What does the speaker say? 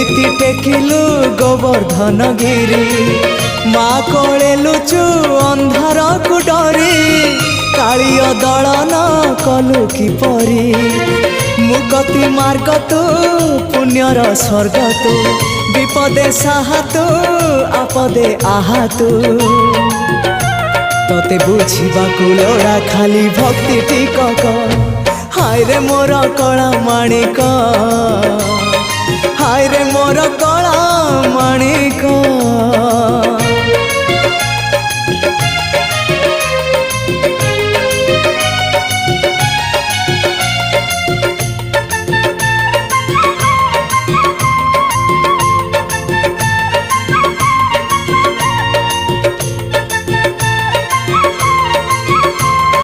केमिति टेकिलु गोवर्धन गिरी माँ कोले लुचु अंधार को डरी कालिय दलन कलु किपरि मुक्ति मार्ग तू पुण्यर स्वर्ग तू विपदे साहा तू आपदे आहा तू तोते बुझीबा लोड़ा खाली भक्ति टिकक हाय रे मोर कला माणिक हाय रे मोर कला माणिक।